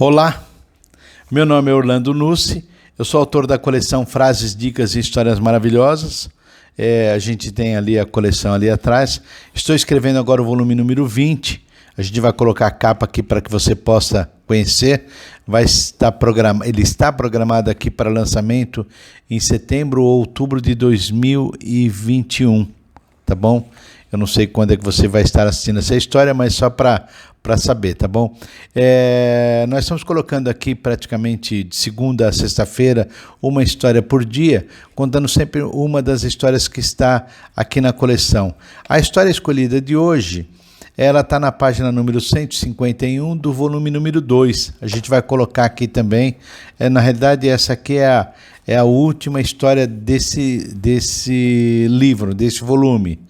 Olá, meu nome é Orlando Nussi, eu sou autor da coleção Frases, Dicas e Histórias Maravilhosas. A gente tem ali a coleção ali atrás. Estou escrevendo agora o volume número 20. A gente vai colocar a capa aqui para que você possa conhecer. Ele está programado aqui para lançamento em setembro ou outubro de 2021, tá bom? Eu não sei quando é que você vai estar assistindo essa história, mas só para saber, tá bom? Nós estamos colocando aqui praticamente de segunda a sexta-feira uma história por dia, contando sempre uma das histórias que está aqui na coleção. A história escolhida de hoje, ela está na página número 151 do volume número 2. A gente vai colocar aqui também. Na realidade, essa aqui é a última história desse livro, desse volume.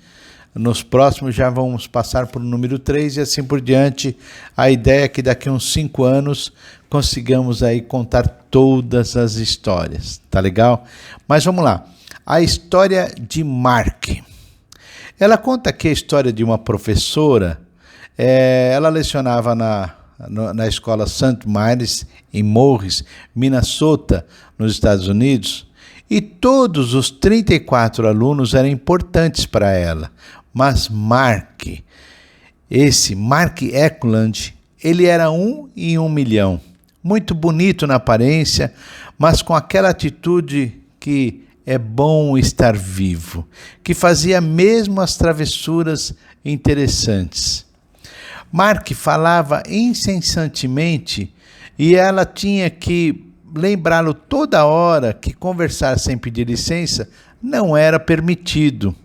Nos próximos já vamos passar para o número 3 e assim por diante. A ideia é que daqui a uns 5 anos consigamos aí contar todas as histórias, tá legal? Mas vamos lá. A história de Mark. Ela conta aqui a história de uma professora. Ela lecionava na escola St. Mary's em Morris, Minnesota, nos Estados Unidos. E todos os 34 alunos eram importantes para ela. Mas Mark Eklund, ele era 1 em 1 milhão. Muito bonito na aparência, mas com aquela atitude que é bom estar vivo, que fazia mesmo as travessuras interessantes. Mark falava incessantemente e ela tinha que lembrá-lo toda hora que conversar sem pedir licença não era permitido.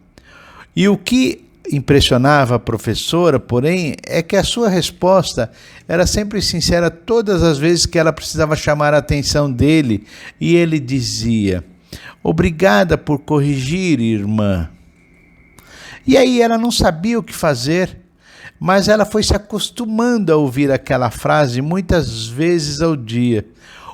E o que impressionava a professora, porém, é que a sua resposta era sempre sincera todas as vezes que ela precisava chamar a atenção dele, e ele dizia: "Obrigada por corrigir, irmã." E aí ela não sabia o que fazer, mas ela foi se acostumando a ouvir aquela frase muitas vezes ao dia.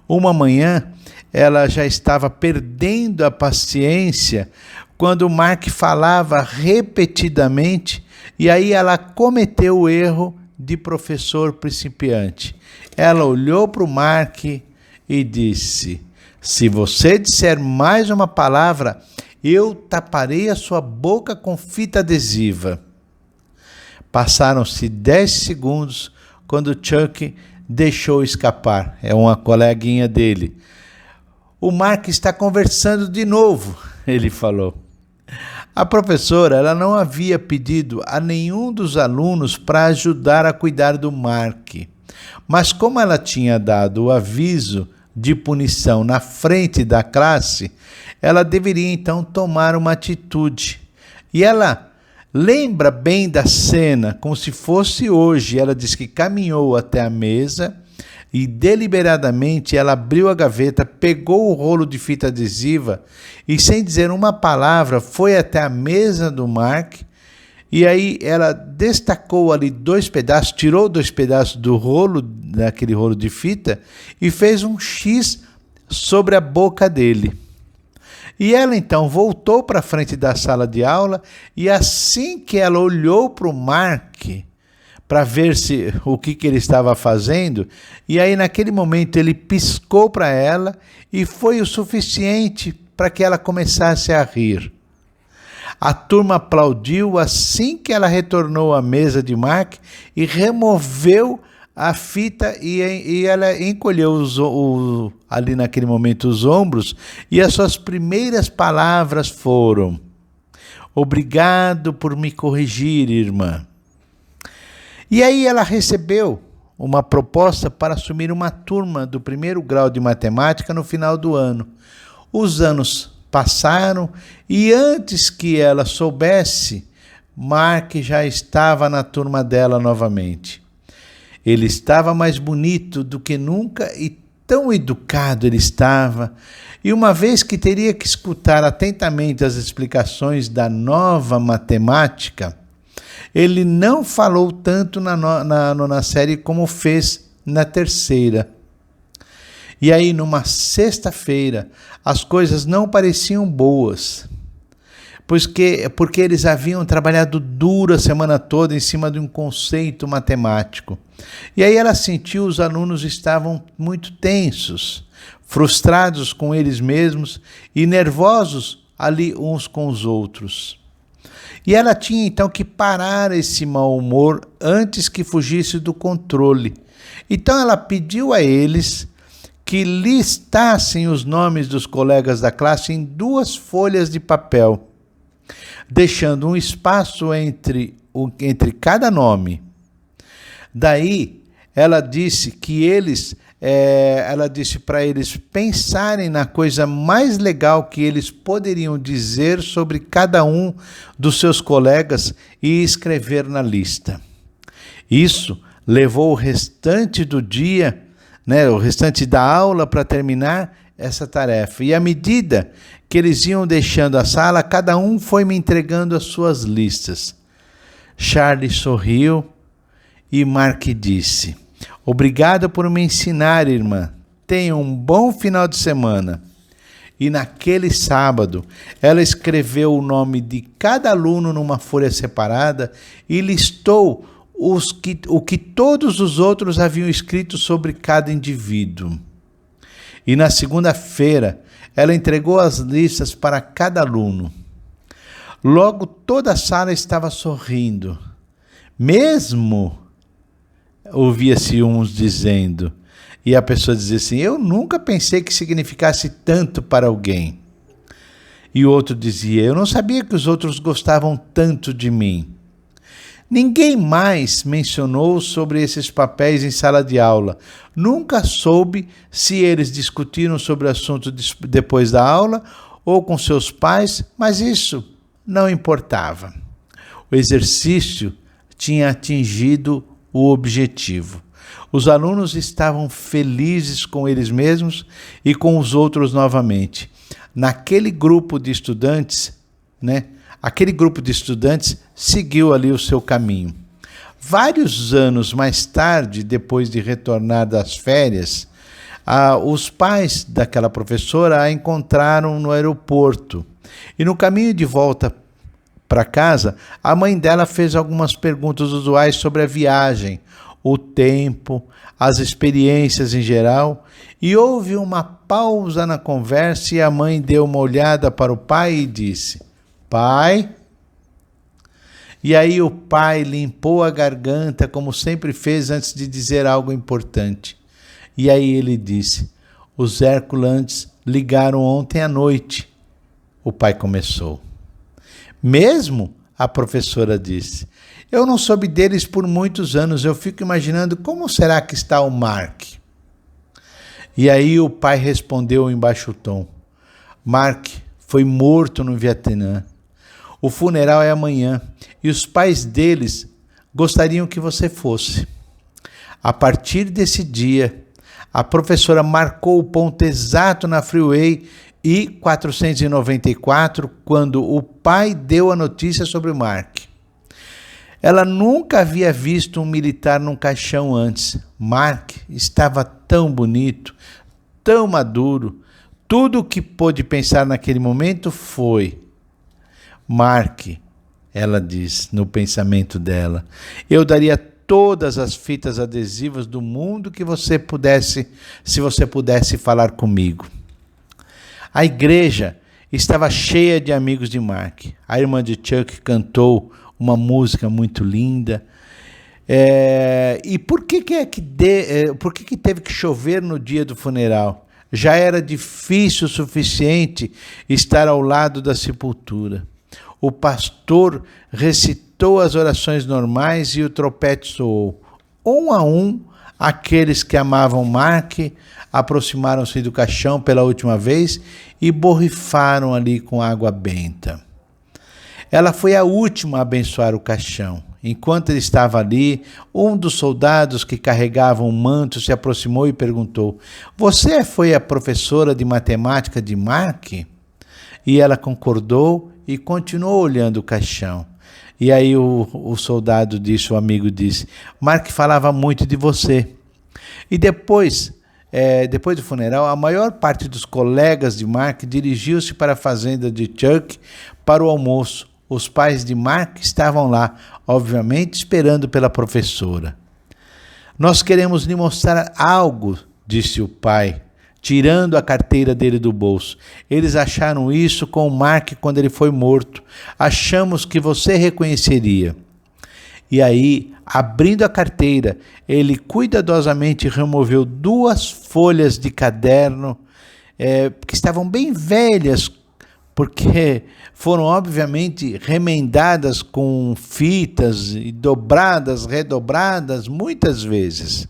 Uma manhã, ela já estava perdendo a paciência quando Mark falava repetidamente, e aí ela cometeu o erro de professor principiante. Ela olhou para o Mark e disse: "Se você disser mais uma palavra, eu taparei a sua boca com fita adesiva." Passaram-se 10 segundos quando Chuck deixou escapar. É uma coleguinha dele. "O Mark está conversando de novo", ele falou. A professora, ela não havia pedido a nenhum dos alunos para ajudar a cuidar do Mark. Mas como ela tinha dado o aviso de punição na frente da classe, ela deveria então tomar uma atitude. E ela lembra bem da cena, como se fosse hoje. Ela diz que caminhou até a mesa e deliberadamente ela abriu a gaveta, pegou o rolo de fita adesiva e, sem dizer uma palavra, foi até a mesa do Mark. E aí ela destacou ali 2 pedaços, tirou 2 pedaços do rolo, daquele rolo de fita, e fez um X sobre a boca dele. E ela então voltou para a frente da sala de aula, e assim que ela olhou para o Mark para ver o que ele estava fazendo, e aí naquele momento ele piscou para ela e foi o suficiente para que ela começasse a rir. A turma aplaudiu assim que ela retornou à mesa de Mark e removeu a fita, e ela encolheu ali naquele momento os ombros, e as suas primeiras palavras foram: "Obrigado por me corrigir, irmã." E aí ela recebeu uma proposta para assumir uma turma do 1º grau de matemática no final do ano. Os anos passaram e antes que ela soubesse, Mark já estava na turma dela novamente. Ele estava mais bonito do que nunca e tão educado ele estava. E uma vez que teria que escutar atentamente as explicações da nova matemática, ele não falou tanto na nona série como fez na 3ª. E aí, numa sexta-feira, as coisas não pareciam boas, porque eles haviam trabalhado duro a semana toda em cima de um conceito matemático. E aí ela sentiu os alunos estavam muito tensos, frustrados com eles mesmos e nervosos ali uns com os outros. E ela tinha então que parar esse mau humor antes que fugisse do controle. Então ela pediu a eles que listassem os nomes dos colegas da classe em 2 folhas de papel, deixando um espaço entre cada nome. Daí ela disse para eles pensarem na coisa mais legal que eles poderiam dizer sobre cada um dos seus colegas e escrever na lista. Isso levou o restante do dia, o restante da aula para terminar essa tarefa. E à medida que eles iam deixando a sala, cada um foi me entregando as suas listas. Charlie sorriu e Mark disse: obrigado por me ensinar, irmã. Tenha um bom final de semana. E naquele sábado, ela escreveu o nome de cada aluno numa folha separada e listou o que todos os outros haviam escrito sobre cada indivíduo. E na segunda-feira, ela entregou as listas para cada aluno. Logo, toda a sala estava sorrindo. Mesmo, ouvia-se uns dizendo, e a pessoa dizia assim: eu nunca pensei que significasse tanto para alguém. E o outro dizia: eu não sabia que os outros gostavam tanto de mim. Ninguém mais mencionou sobre esses papéis em sala de aula. Nunca soube se eles discutiram sobre o assunto depois da aula ou com seus pais, mas isso não importava. O exercício tinha atingido o objetivo. Os alunos estavam felizes com eles mesmos e com os outros novamente. Naquele grupo de estudantes, aquele grupo de estudantes seguiu ali o seu caminho. Vários anos mais tarde, depois de retornar das férias, os pais daquela professora a encontraram no aeroporto. E no caminho de volta para casa, a mãe dela fez algumas perguntas usuais sobre a viagem, o tempo, as experiências em geral, e houve uma pausa na conversa e a mãe deu uma olhada para o pai e disse: pai? E aí o pai limpou a garganta, como sempre fez antes de dizer algo importante. E aí ele disse: os Herculantes ligaram ontem à noite. O pai começou. Mesmo? A professora disse. Eu não soube deles por muitos anos. Eu fico imaginando como será que está o Mark. E aí o pai respondeu em baixo tom: Mark foi morto no Vietnã. O funeral é amanhã e os pais deles gostariam que você fosse. A partir desse dia, a professora marcou o ponto exato na Freeway I-494 quando o pai deu a notícia sobre o Mark. Ela nunca havia visto um militar num caixão antes. Mark estava tão bonito, tão maduro. Tudo o que pôde pensar naquele momento foi: Mark, ela diz no pensamento dela, eu daria todas as fitas adesivas do mundo que você pudesse, se você pudesse falar comigo. A igreja estava cheia de amigos de Mark. A irmã de Chuck cantou uma música muito linda. E por que teve que chover no dia do funeral? Já era difícil o suficiente estar ao lado da sepultura. O pastor recitou as orações normais e o trompete soou. Um a um, aqueles que amavam Mark aproximaram-se do caixão pela última vez e borrifaram ali com água benta. Ela foi a última a abençoar o caixão. Enquanto ele estava ali, um dos soldados que carregavam o manto se aproximou e perguntou: você foi a professora de matemática de Mark? E ela concordou e continuou olhando o caixão. E aí o soldado disse, o amigo disse: Mark falava muito de você. E depois depois do funeral, a maior parte dos colegas de Mark dirigiu-se para a fazenda de Chuck para o almoço. Os pais de Mark estavam lá, obviamente esperando pela professora. Nós queremos lhe mostrar algo, disse o pai, tirando a carteira dele do bolso. Eles acharam isso com o Mark quando ele foi morto. Achamos que você reconheceria. E aí, abrindo a carteira, ele cuidadosamente removeu 2 folhas de caderno que estavam bem velhas, porque foram obviamente remendadas com fitas e dobradas, redobradas muitas vezes.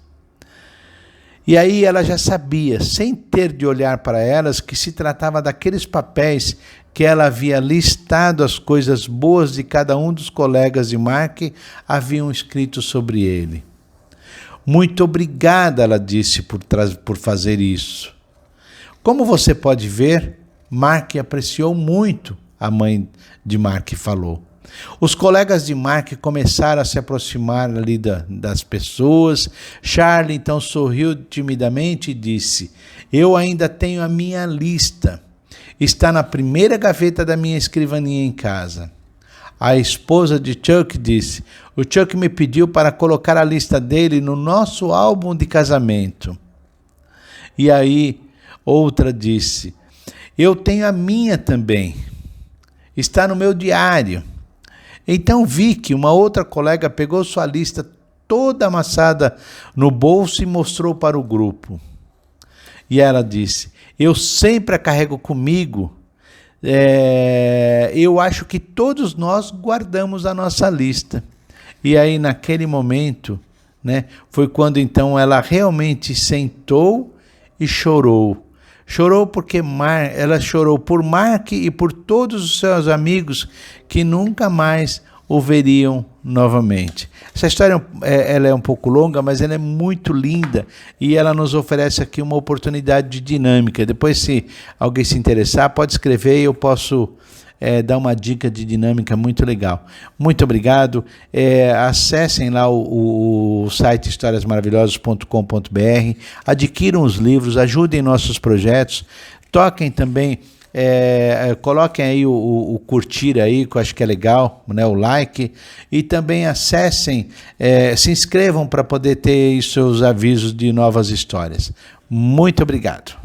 E aí ela já sabia, sem ter de olhar para elas, que se tratava daqueles papéis que ela havia listado as coisas boas de cada um dos colegas de Mark, haviam escrito sobre ele. Muito obrigada, ela disse, por fazer isso. Como você pode ver, Mark apreciou muito, a mãe de Mark falou. Os colegas de Mark começaram a se aproximar ali das pessoas. Charlie então sorriu timidamente e disse: eu ainda tenho a minha lista. Está na primeira gaveta da minha escrivaninha em casa. A esposa de Chuck disse: o Chuck me pediu para colocar a lista dele no nosso álbum de casamento. E aí outra disse: eu tenho a minha também. Está no meu diário. Então Vicky, uma outra colega, pegou sua lista toda amassada no bolso e mostrou para o grupo. E ela disse: eu sempre a carrego comigo. Eu acho que todos nós guardamos a nossa lista. E aí naquele momento, né, foi quando então ela realmente sentou e chorou. Chorou porque ela chorou por Mark e por todos os seus amigos que nunca mais o veriam novamente. Essa história ela é um pouco longa, mas ela é muito linda e ela nos oferece aqui uma oportunidade de dinâmica. Depois, se alguém se interessar, pode escrever e eu posso dar uma dica de dinâmica muito legal. Muito obrigado. Acessem lá o site historiasmaravilhosas.com.br, adquiram os livros, ajudem nossos projetos, toquem também, coloquem aí o curtir aí, que eu acho que é legal, né, o like, e também acessem, se inscrevam para poder ter os seus avisos de novas histórias. Muito obrigado.